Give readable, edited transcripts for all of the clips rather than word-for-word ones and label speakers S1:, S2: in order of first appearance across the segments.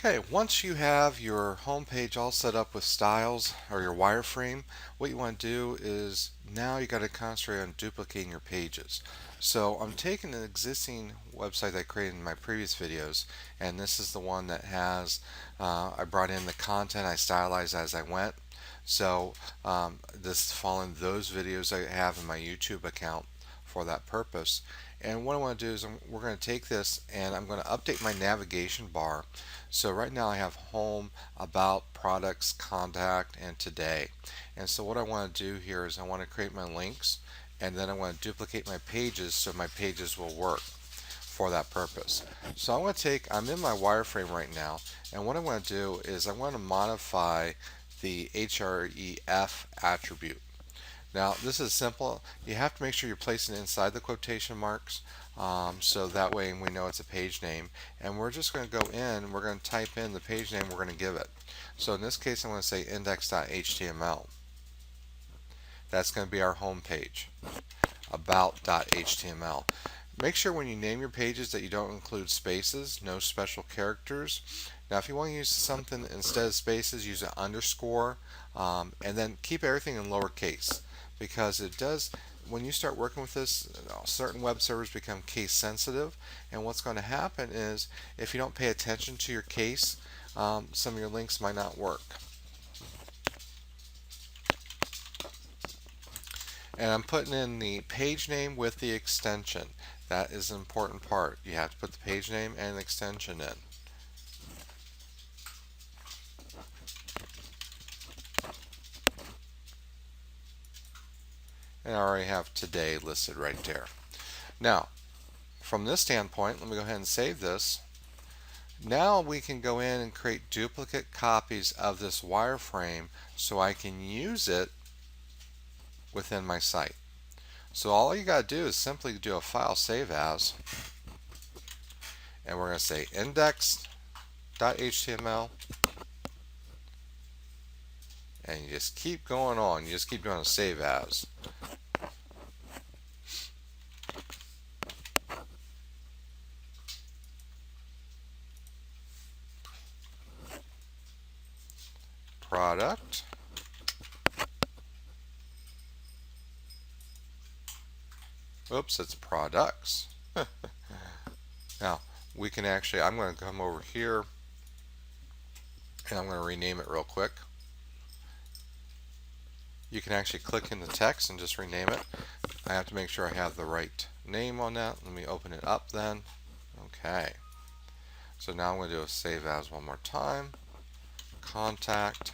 S1: Okay, once you have your home page all set up with styles or your wireframe, what you want to do is now you got to concentrate on duplicating your pages. So I'm taking an existing website I created in my previous videos, and this is the one that has, I brought in the content, I stylized as I went. So this is following those videos I have in my YouTube account for that purpose. And what I want to do is we're going to take this and I'm going to update my navigation bar. So right now I have home, about, products, contact, and today. And so what I want to do here is I want to create my links and then I want to duplicate my pages so my pages will work for that purpose. So I'm in my wireframe right now, and what I want to do is I want to modify the href attribute. Now this is simple. You have to make sure you're placing it inside the quotation marks, so that way we know it's a page name. And we're just going to go in, we're going to type in the page name we're going to give it. So in this case I'm going to say index.html. That's going to be our home page. About.html. Make sure when you name your pages that you don't include spaces, no special characters. Now if you want to use something instead of spaces, use an underscore, and then keep everything in lowercase, because it does, when you start working with this, certain web servers become case sensitive, and what's going to happen is if you don't pay attention to your case, some of your links might not work. And I'm putting in the page name with the extension. That is an important part. You have to put the page name and the extension in. And I already have today listed right there. Now, from this standpoint, let me go ahead and save this. Now we can go in and create duplicate copies of this wireframe so I can use it within my site. So all you got to do is simply do a file save as, and we're going to say index.html, and you just keep going on. You just keep doing a save as. Product. Oops, it's products. Now, we can actually, I'm going to come over here and I'm going to rename it real quick. You can actually click in the text and just rename it. I have to make sure I have the right name on that. Let me open it up then. Okay. So now I'm going to do a save as one more time. Contact.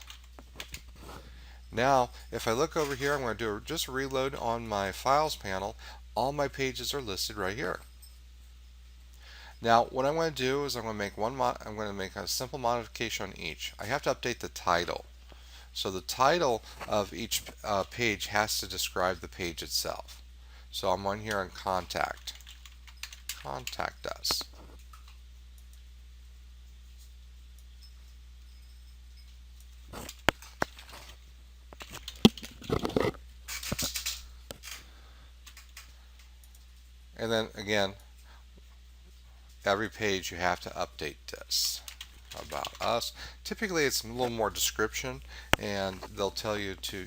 S1: Now, if I look over here, I'm going to do just reload on my files panel. All my pages are listed right here. Now, what I'm going to do is I'm going to make a simple modification on each. I have to update the title. So the title of each page has to describe the page itself. So I'm on here on contact. Contact us. And then again, every page you have to update this about us. Typically it's a little more description, and they'll tell you to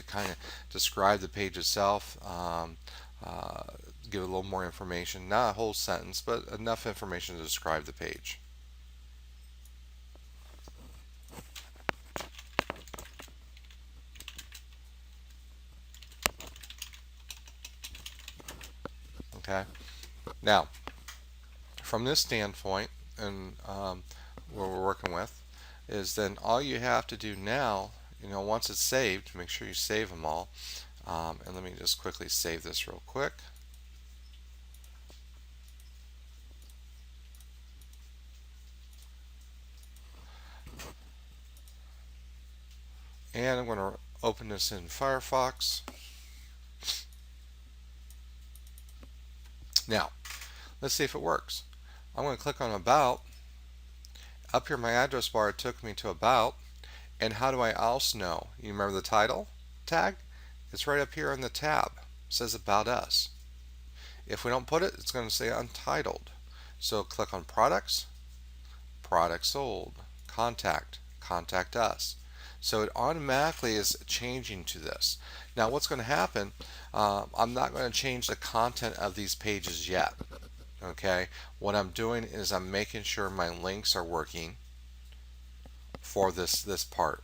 S1: kind of describe the page itself, give a little more information, not a whole sentence, but enough information to describe the page. Okay. Now, from this standpoint, and what we're working with, is then all you have to do now, once it's saved, make sure you save them all. And let me just quickly save this real quick. And I'm going to open this in Firefox. Now, let's see if it works. I'm going to click on About. Up here in my address bar, it took me to About. And how do I else know? You remember the title tag? It's right up here in the tab. It says About Us. If we don't put it, it's going to say Untitled. So click on Products, product sold, contact us. So it automatically is changing to this. Now what's going to happen, I'm not going to change the content of these pages yet. Okay, what I'm doing is I'm making sure my links are working for this part.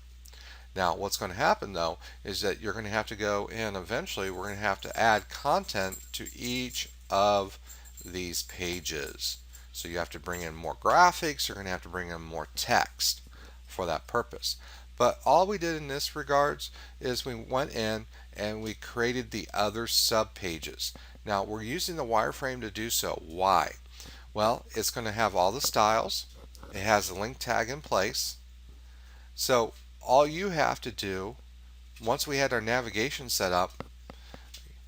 S1: Now what's going to happen though is that you're going to have to go in, eventually we're going to have to add content to each of these pages. So you have to bring in more graphics, you're going to have to bring in more text for that purpose. But all we did in this regards is we went in and we created the other sub pages. Now we're using the wireframe to do so. Why? Well, it's going to have all the styles. It has a link tag in place. So all you have to do, once we had our navigation set up,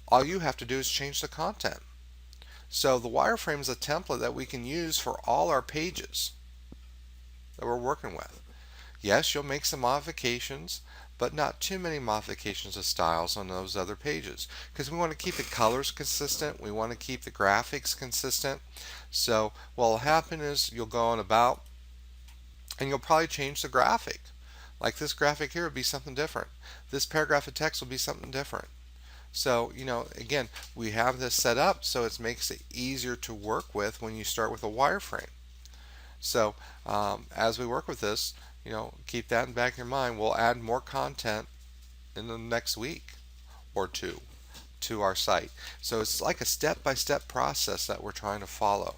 S1: all you have to do is change the content. So the wireframe is a template that we can use for all our pages that we're working with. Yes, you'll make some modifications, but not too many modifications of styles on those other pages, because we want to keep the colors consistent, we want to keep the graphics consistent. So what will happen is you'll go on about and you'll probably change the graphic. Like this graphic here would be something different. This paragraph of text will be something different. So, again, we have this set up so it makes it easier to work with when you start with a wireframe. So, as we work with this, keep that in the back of your mind. We'll add more content in the next week or two to our site. So it's like a step-by-step process that we're trying to follow.